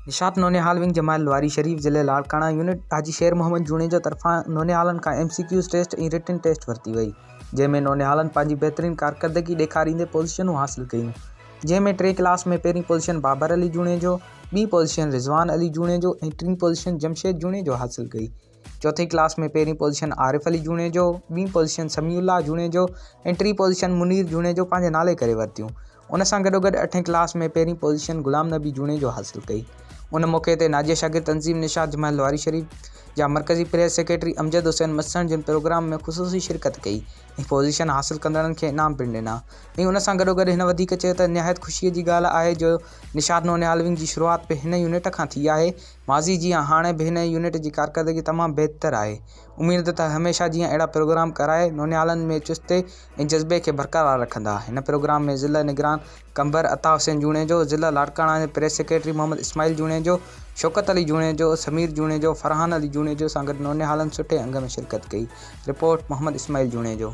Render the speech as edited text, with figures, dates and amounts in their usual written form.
Nishat नौनिहाल wing जमाल लवारी शरीफ ज़िले Larkana unit हाजी शेर मोहम्मद जूणे जो तरफ़ां नौनिहालन खां MCQs टेस्ट ऐं रिटन टेस्ट वरिती वई, जंहिंमें नौनिहालन पंहिंजी बहितरीन कारकर्दगी ॾेखारींदे पोज़ीशनूं हासिल कयूं, जंहिंमें टे क्लास में पहिरीं पोज़ीशन बाबर अली जूणे जो, ॿी पोज़ीशन रिज़वान अली जूणे जो ऐं टीं पोज़ीशन जमशेद जूणे जो हासिल कई। चौथीं क्लास में पहिरीं पोज़ीशन आरिफ अली जूणे जो, ॿीं पोज़ीशन समीउल्लाह जूणे जो ऐं टीं पोज़ीशन मुनीर जूणे जो पंहिंजे नाले करे वरितियूं। उन सां गॾोगॾु 8हीं क्लास में पहिरीं पोज़ीशन ग़ुलाम नबी जूणे जो हासिल कई। उन मौक़े ते नाजिया शागिर्द तंज़ीम निशात जमाल लवारी शरीफ जा मरकज़ी प्रेस सेक्रेटरी अमजद हुसैन मसन जिन प्रोग्राम में ख़ुसूसी शिरकत कई ऐं पोज़ीशन हासिल कंदड़नि खे इनाम पिणु ॾिना। ऐं उन सां गॾोगॾु हिन वधीक चयो त निहायत ख़ुशीअ जी ॻाल्हि आहे जो निशात नौनिहाल विंग जी शुरूआति बि हिन यूनिट खां थी आहे। माज़ी जीअं हाणे बि हिन यूनिट जी कारकर्दगी तमामु बहितर आहे। उमेद त हमेशह जीअं अहिड़ा प्रोग्राम कराए नौनिहालनि में चुस्ते ऐं जज़्बे खे बरक़रार रखंदा। हिन प्रोग्राम में ज़िला निगरान कंबर अता हुसैन जूणे जो, ज़िला लाड़काना जे प्रेस सेक्रेटरी मोहम्मद इस्माइल जूणे जो, शौकत अली जूणे जो, समीर जूणे जो, फरहान अली जूणे जो सां गॾु नौनिहालनि सुठे अंग में शिरकत कई। रिपोर्ट मोहम्मद इस्माइल जूणे जो।